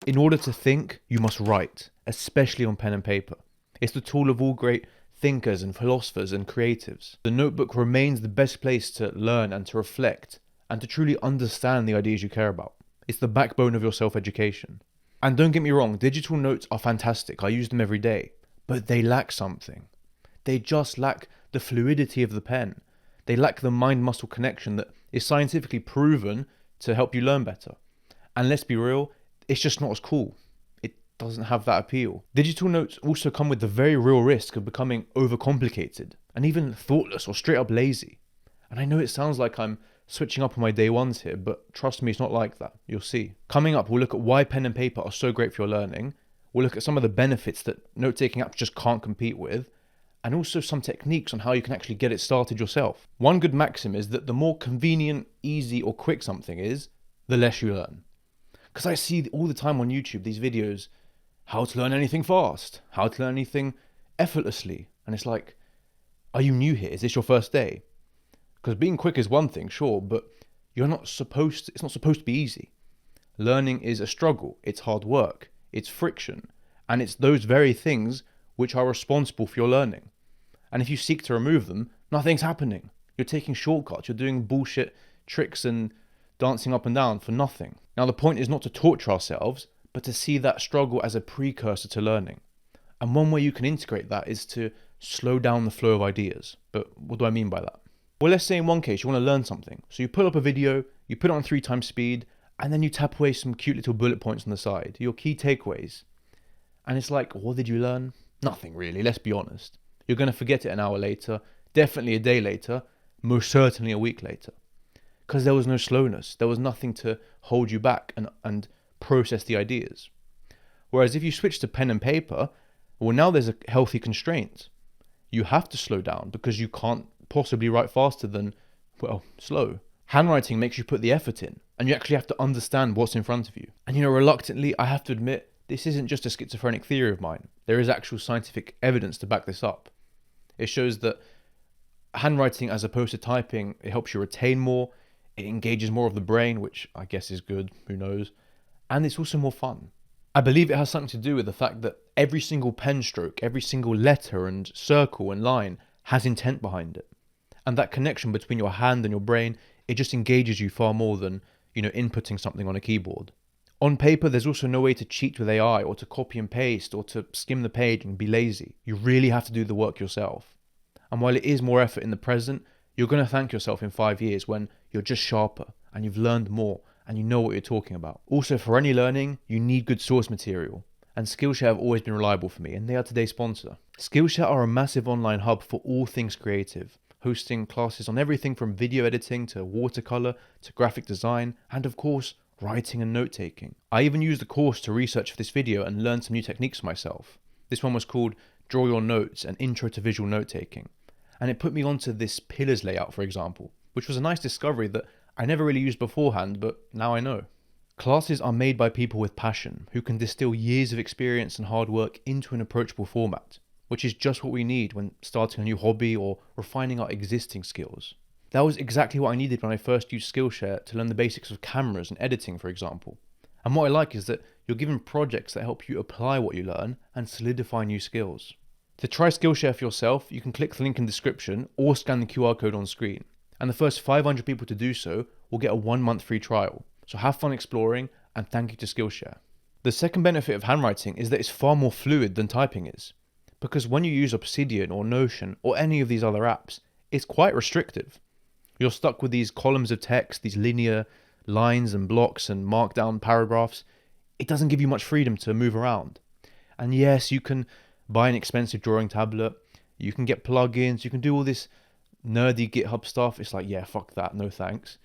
In order to think, you must write, especially on pen and paper. It's the tool of all great thinkers and philosophers and creatives. The notebook remains the best place to learn and to reflect and to truly understand the ideas you care about. It's the backbone of your self-education. And don't get me wrong, digital notes are fantastic. I use them every day, but they lack something. They just lack the fluidity of the pen. They lack the mind-muscle connection that is scientifically proven to help you learn better. And let's be real, it's just not as cool. It doesn't have that appeal. Digital notes also come with the very real risk of becoming overcomplicated and even thoughtless or straight up lazy. And I know it sounds like I'm switching up on my day ones here, but trust me, it's not like that. You'll see. Coming up, we'll look at why pen and paper are so great for your learning. We'll look at some of the benefits that note-taking apps just can't compete with, and also some techniques on how you can actually get it started yourself. One good maxim is that the more convenient, easy, or quick something is, the less you learn. Because I see all the time on YouTube these videos, how to learn anything fast, how to learn anything effortlessly. And it's like, are you new here? Is this your first day? Because being quick is one thing, sure, but it's not supposed to be easy. Learning is a struggle, it's hard work, it's friction, and it's those very things which are responsible for your learning. And if you seek to remove them, nothing's happening. You're taking shortcuts, you're doing bullshit tricks and dancing up and down for nothing. Now, the point is not to torture ourselves, but to see that struggle as a precursor to learning. And one way you can integrate that is to slow down the flow of ideas. But what do I mean by that? Well, let's say in one case you want to learn something. So you pull up a video, you put it on 3x speed, and then you tap away some cute little bullet points on the side, your key takeaways. And it's like, what did you learn? Nothing really, let's be honest. You're going to forget it an hour later, definitely a day later, most certainly a week later. Because there was no slowness, there was nothing to hold you back and process the ideas. Whereas if you switch to pen and paper, well, now there's a healthy constraint. You have to slow down because you can't possibly write faster than, well, slow. Handwriting makes you put the effort in, and you actually have to understand what's in front of you. And reluctantly, I have to admit, this isn't just a schizophrenic theory of mine. There is actual scientific evidence to back this up. It shows that handwriting as opposed to typing, it helps you retain more, it engages more of the brain, which I guess is good, who knows, and it's also more fun. I believe it has something to do with the fact that every single pen stroke, every single letter and circle and line has intent behind it. And that connection between your hand and your brain, it just engages you far more than, inputting something on a keyboard. On paper, there's also no way to cheat with AI or to copy and paste or to skim the page and be lazy. You really have to do the work yourself. And while it is more effort in the present, you're going to thank yourself in 5 years when you're just sharper and you've learned more and you know what you're talking about. Also, for any learning, you need good source material. And Skillshare have always been reliable for me, and they are today's sponsor. Skillshare are a massive online hub for all things creative, hosting classes on everything from video editing to watercolor to graphic design, and of course, writing and note-taking. I even used the course to research for this video and learn some new techniques myself. This one was called Draw Your Notes, an Intro to Visual Note-Taking. And it put me onto this pillars layout, for example, which was a nice discovery that I never really used beforehand, but now I know. Classes are made by people with passion, who can distill years of experience and hard work into an approachable format, which is just what we need when starting a new hobby or refining our existing skills. That was exactly what I needed when I first used Skillshare to learn the basics of cameras and editing, for example. And what I like is that you're given projects that help you apply what you learn and solidify new skills. To try Skillshare for yourself, you can click the link in the description or scan the QR code on screen. And the first 500 people to do so will get a 1-month free trial. So have fun exploring, and thank you to Skillshare. The second benefit of handwriting is that it's far more fluid than typing is. Because when you use Obsidian or Notion or any of these other apps, it's quite restrictive. You're stuck with these columns of text, these linear lines and blocks and markdown paragraphs. It doesn't give you much freedom to move around. And yes, you can buy an expensive drawing tablet, you can get plugins, you can do all this nerdy GitHub stuff. It's like, yeah, fuck that, no thanks.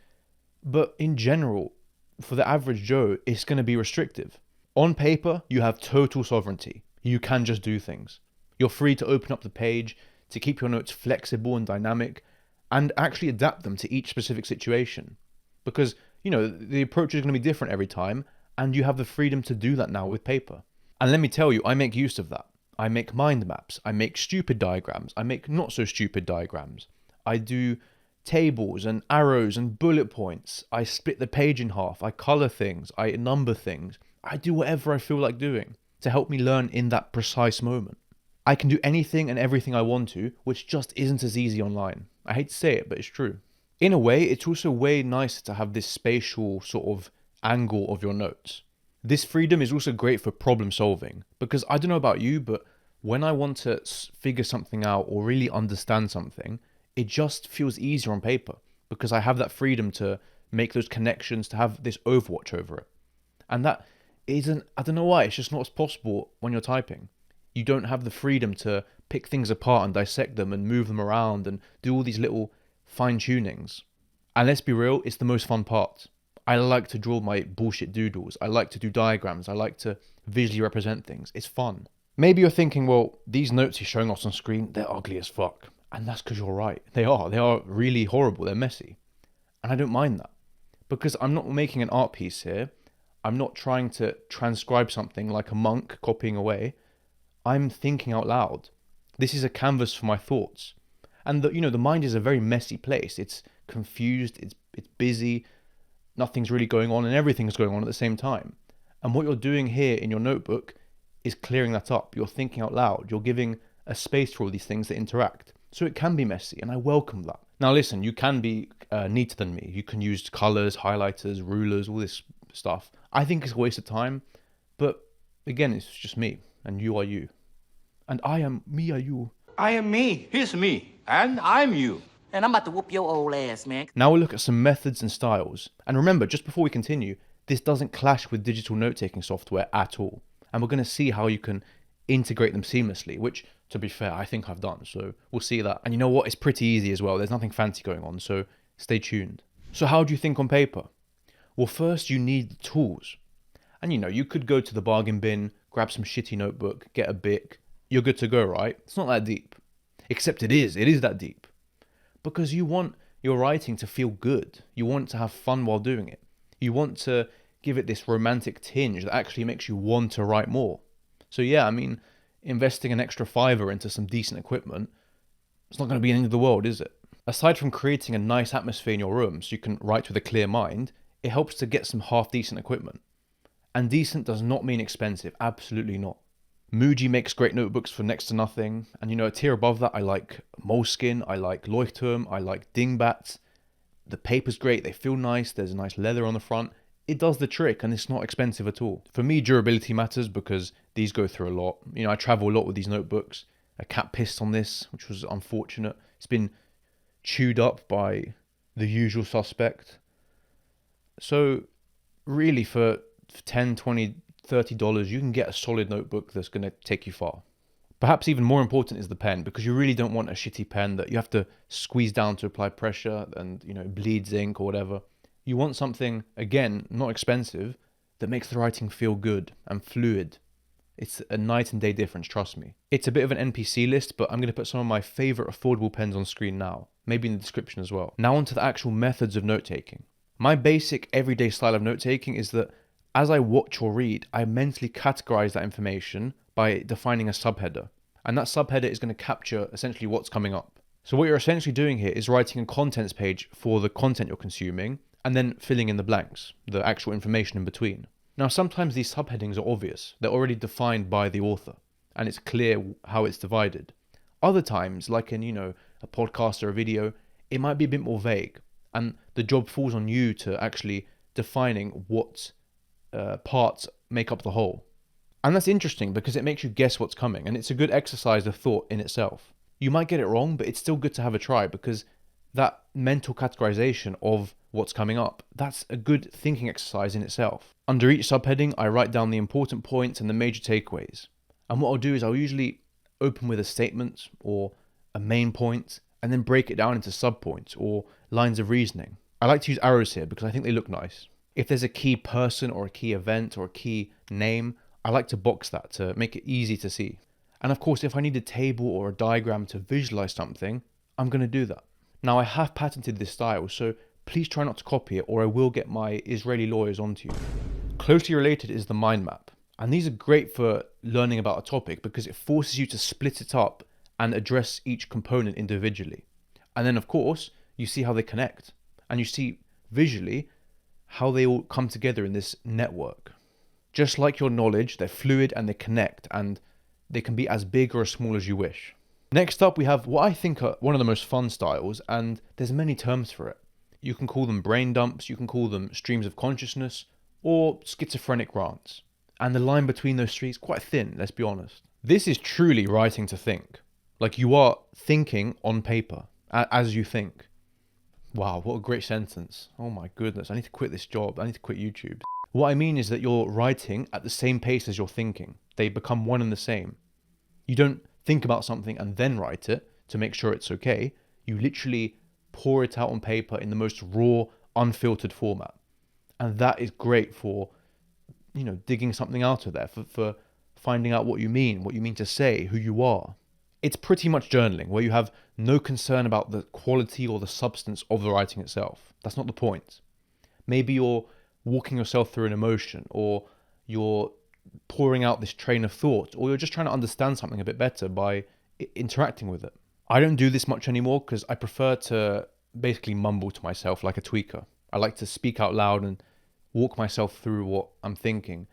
But in general, for the average Joe, it's going to be restrictive. On paper, you have total sovereignty. You can just do things. You're free to open up the page, to keep your notes flexible and dynamic, and actually adapt them to each specific situation. Because, the approach is going to be different every time, and you have the freedom to do that now with paper. And let me tell you, I make use of that. I make mind maps, I make stupid diagrams, I make not so stupid diagrams. I do tables and arrows and bullet points. I split the page in half, I color things, I number things. I do whatever I feel like doing to help me learn in that precise moment. I can do anything and everything I want to, which just isn't as easy online. I hate to say it, but it's true. In a way, it's also way nicer to have this spatial sort of angle of your notes. This freedom is also great for problem solving, because I don't know about you, but when I want to figure something out or really understand something, it just feels easier on paper because I have that freedom to make those connections, to have this overwatch over it. And that isn't, I don't know why, it's just not as possible when you're typing. You don't have the freedom to pick things apart and dissect them and move them around and do all these little fine tunings. And let's be real, it's the most fun part. I like to draw my bullshit doodles. I like to do diagrams. I like to visually represent things. It's fun. Maybe you're thinking, well, these notes he's showing us on screen, they're ugly as fuck. And that's because you're right. They are really horrible. They're messy. And I don't mind that. Because I'm not making an art piece here. I'm not trying to transcribe something like a monk copying away. I'm thinking out loud. This is a canvas for my thoughts. And the mind is a very messy place. It's confused, it's busy, nothing's really going on and everything's going on at the same time. And what you're doing here in your notebook is clearing that up. You're thinking out loud. You're giving a space for all these things to interact. So it can be messy, and I welcome that. Now listen, you can be neater than me. You can use colors, highlighters, rulers, all this stuff. I think it's a waste of time, but again, it's just me, and you are you. And I am me are you. I am me. He's me. And I'm you. And I'm about to whoop your old ass, man. Now we'll look at some methods and styles. And remember, just before we continue, this doesn't clash with digital note-taking software at all. And we're going to see how you can integrate them seamlessly, which, to be fair, I think I've done. So we'll see that. And you know what? It's pretty easy as well. There's nothing fancy going on, so stay tuned. So how do you think on paper? Well, first you need the tools. And you could go to the bargain bin, grab some shitty notebook, get a Bic. You're good to go, right? It's not that deep. Except it is that deep. Because you want your writing to feel good. You want to have fun while doing it. You want to give it this romantic tinge that actually makes you want to write more. So yeah, investing an extra $5 into some decent equipment, it's not going to be the end of the world, is it? Aside from creating a nice atmosphere in your room so you can write with a clear mind, it helps to get some half-decent equipment. And decent does not mean expensive, absolutely not. Muji makes great notebooks for next to nothing. And a tier above that, I like Moleskine, I like Leuchtturm, I like Dingbats. The paper's great, they feel nice, there's a nice leather on the front. It does the trick and it's not expensive at all. For me, durability matters because these go through a lot. I travel a lot with these notebooks. A cat pissed on this, which was unfortunate. It's been chewed up by the usual suspect. So really for $10, $20, $30, you can get a solid notebook that's going to take you far. Perhaps even more important is the pen, because you really don't want a shitty pen that you have to squeeze down to apply pressure and, bleeds ink or whatever. You want something, again, not expensive, that makes the writing feel good and fluid. It's a night and day difference, trust me. It's a bit of an NPC list, but I'm going to put some of my favorite affordable pens on screen now, maybe in the description as well. Now onto the actual methods of note-taking. My basic everyday style of note-taking is that as I watch or read, I mentally categorize that information by defining a subheader. And that subheader is going to capture essentially what's coming up. So what you're essentially doing here is writing a contents page for the content you're consuming and then filling in the blanks, the actual information in between. Now, sometimes these subheadings are obvious. They're already defined by the author and it's clear how it's divided. Other times, like in, a podcast or a video, it might be a bit more vague and the job falls on you to actually defining what parts make up the whole. And that's interesting because it makes you guess what's coming, and it's a good exercise of thought in itself. You might get it wrong, but it's still good to have a try because that mental categorization of what's coming up, that's a good thinking exercise in itself. Under each subheading, I write down the important points and the major takeaways. And what I'll do is I'll usually open with a statement or a main point and then break it down into subpoints or lines of reasoning. I like to use arrows here because I think they look nice. If there's a key person or a key event or a key name, I like to box that to make it easy to see. And of course, if I need a table or a diagram to visualize something, I'm going to do that. Now, I have patented this style, so please try not to copy it or I will get my Israeli lawyers onto you. Closely related is the mind map. And these are great for learning about a topic because it forces you to split it up and address each component individually. And then, of course, you see how they connect. And you see visually how they all come together in this network. Just like your knowledge, they're fluid and they connect, and they can be as big or as small as you wish. Next up, we have what I think are one of the most fun styles, and there's many terms for it. You can call them brain dumps, you can call them streams of consciousness, or schizophrenic rants. And the line between those three is quite thin, let's be honest. This is truly writing to think. Like you are thinking on paper, as you think. Wow, what a great sentence. Oh my goodness, I need to quit this job. I need to quit YouTube. What I mean is that you're writing at the same pace as you're thinking. They become one and the same. You don't think about something and then write it to make sure it's okay. You literally pour it out on paper in the most raw, unfiltered format. And that is great for, digging something out of there, for finding out what you mean to say, who you are. It's pretty much journaling, where you have no concern about the quality or the substance of the writing itself. That's not the point. Maybe you're walking yourself through an emotion, or you're pouring out this train of thought, or you're just trying to understand something a bit better by interacting with it. I don't do this much anymore because I prefer to basically mumble to myself like a tweaker. I like to speak out loud and walk myself through what I'm thinking.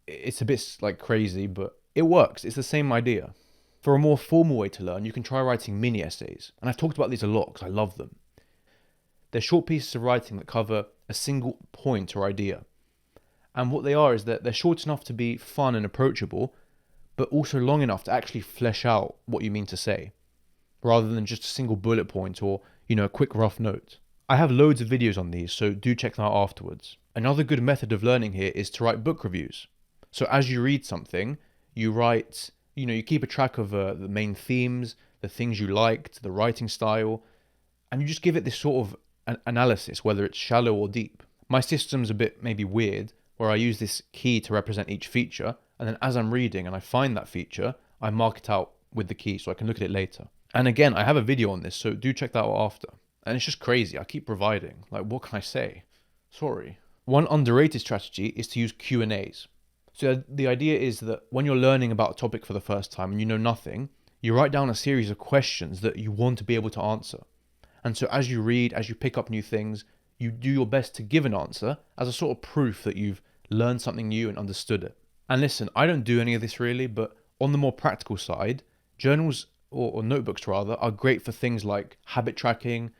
It's a bit like crazy, but it works. It's the same idea. For a more formal way to learn, you can try writing mini essays. And I've talked about these a lot because I love them. They're short pieces of writing that cover a single point or idea. And what they are is that they're short enough to be fun and approachable, but also long enough to actually flesh out what you mean to say, rather than just a single bullet point or, a quick rough note. I have loads of videos on these, so do check them out afterwards. Another good method of learning here is to write book reviews. So as you read something, you write, you keep a track of the main themes, the things you liked, the writing style, and you just give it this sort of analysis, whether it's shallow or deep. My system's a bit maybe weird, where I use this key to represent each feature, and then as I'm reading and I find that feature, I mark it out with the key so I can look at it later. And again, I have a video on this, so do check that out after. And it's just crazy, I keep providing. Like, what can I say? Sorry. One underrated strategy is to use Q&As. So the idea is that when you're learning about a topic for the first time and you know nothing, you write down a series of questions that you want to be able to answer. And so as you read, as you pick up new things, you do your best to give an answer as a sort of proof that you've learned something new and understood it. And listen, I don't do any of this really, but on the more practical side, journals or notebooks rather are great for things like habit tracking,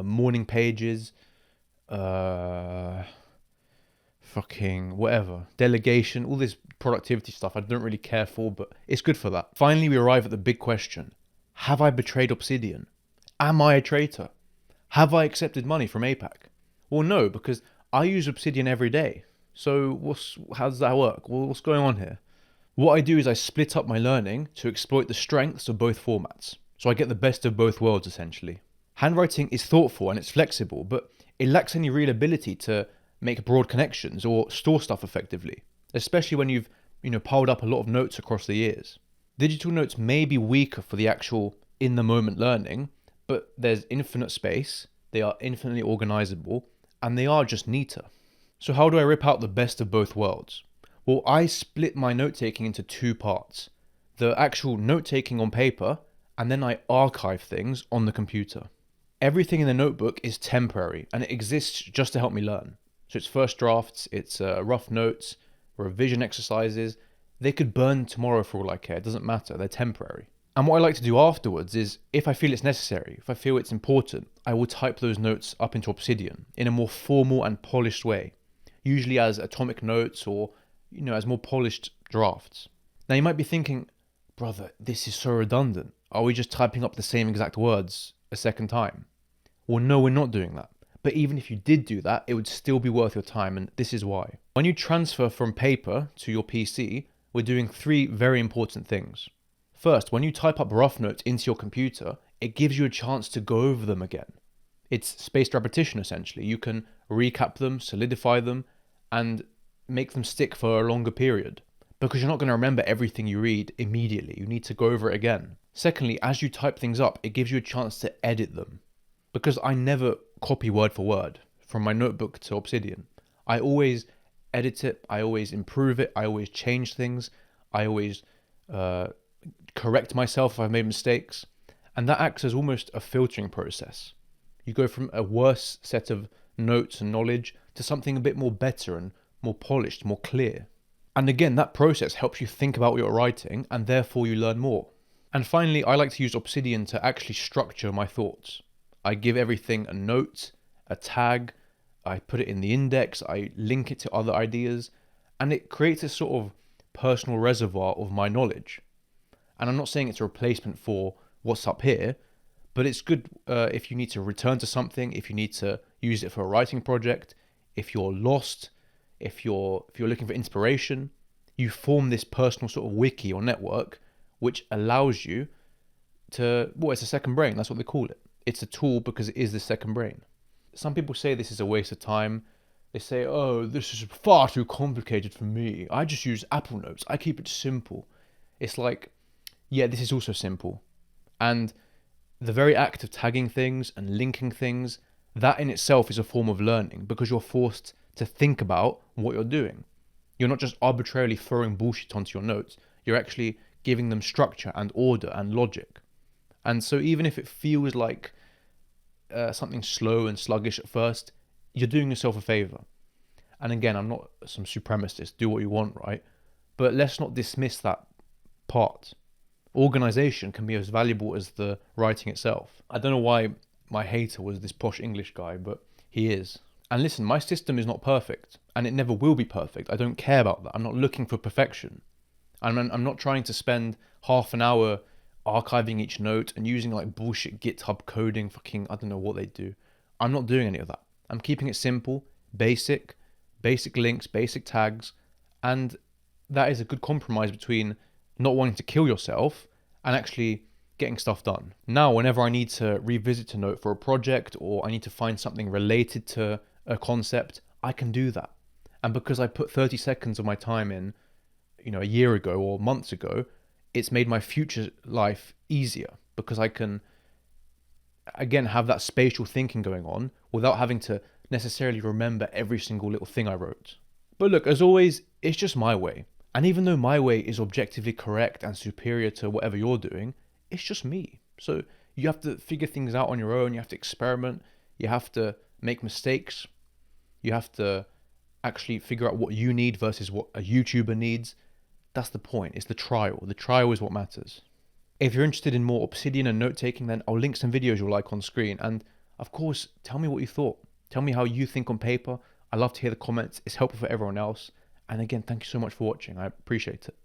morning pages, delegation, all this productivity stuff I don't really care for, but it's good for that. Finally, we arrive at the big question. Have I betrayed Obsidian? Am I a traitor? Have I accepted money from APAC? Well, no, because I use Obsidian every day. So how does that work? Well, what's going on here? What I do is I split up my learning to exploit the strengths of both formats. So I get the best of both worlds, essentially. Handwriting is thoughtful and it's flexible, but it lacks any real ability to make broad connections or store stuff effectively, especially when you've, piled up a lot of notes across the years. Digital notes may be weaker for the actual in-the-moment learning, but there's infinite space, they are infinitely organizable, and they are just neater. So how do I rip out the best of both worlds? Well, I split my note-taking into two parts. The actual note-taking on paper, and then I archive things on the computer. Everything in the notebook is temporary, and it exists just to help me learn. So it's first drafts, it's rough notes, revision exercises. They could burn tomorrow for all I care, it doesn't matter, they're temporary. And what I like to do afterwards is, if I feel it's necessary, if I feel it's important, I will type those notes up into Obsidian in a more formal and polished way, usually as atomic notes or, as more polished drafts. Now you might be thinking, brother, this is so redundant. Are we just typing up the same exact words a second time? Well, no, we're not doing that. But even if you did do that, it would still be worth your time, and this is why. When you transfer from paper to your PC, we're doing three very important things. First, when you type up rough notes into your computer, it gives you a chance to go over them again. It's spaced repetition, essentially. You can recap them, solidify them, and make them stick for a longer period. Because you're not going to remember everything you read immediately. You need to go over it again. Secondly, as you type things up, it gives you a chance to edit them. Because I never copy word for word from my notebook to Obsidian. I always edit it, I always improve it, I always change things, I always correct myself if I've made mistakes, and that acts as almost a filtering process. You go from a worse set of notes and knowledge to something a bit more better and more polished, more clear. And again, that process helps you think about what you're writing, and therefore you learn more. And finally, I like to use Obsidian to actually structure my thoughts. I give everything a note, a tag, I put it in the index, I link it to other ideas, and it creates a sort of personal reservoir of my knowledge. And I'm not saying it's a replacement for what's up here, but it's good if you need to return to something, if you need to use it for a writing project, if you're lost, if you're looking for inspiration. You form this personal sort of wiki or network, which allows you to, well, it's a second brain. That's what they call it. It's a tool because it is the second brain. Some people say this is a waste of time. They say, oh, this is far too complicated for me. I just use Apple Notes. I keep it simple. It's like, yeah, this is also simple. And the very act of tagging things and linking things, that in itself is a form of learning because you're forced to think about what you're doing. You're not just arbitrarily throwing bullshit onto your notes. You're actually giving them structure and order and logic. And so even if it feels like something slow and sluggish at first, you're doing yourself a favor. And again, I'm not some supremacist, do what you want, right? But let's not dismiss that part. Organization can be as valuable as the writing itself. I don't know why my hater was this posh English guy, but he is. And listen, my system is not perfect, and it never will be perfect. I don't care about that. I'm not looking for perfection. I'm not trying to spend half an hour archiving each note and using like bullshit GitHub coding, fucking, I don't know what they do. I'm not doing any of that. I'm keeping it simple, basic links, basic tags, and that is a good compromise between not wanting to kill yourself and actually getting stuff done. Now, whenever I need to revisit a note for a project or I need to find something related to a concept, I can do that. And because I put 30 seconds of my time in, a year ago or months ago, it's made my future life easier because I can, again, have that spatial thinking going on without having to necessarily remember every single little thing I wrote. But look, as always, it's just my way. And even though my way is objectively correct and superior to whatever you're doing, it's just me. So you have to figure things out on your own. You have to experiment. You have to make mistakes. You have to actually figure out what you need versus what a YouTuber needs. That's the point. It's the trial. The trial is what matters. If you're interested in more Obsidian and note-taking, then I'll link some videos you'll like on screen. And of course, tell me what you thought. Tell me how you think on paper. I love to hear the comments. It's helpful for everyone else. And again, thank you so much for watching. I appreciate it.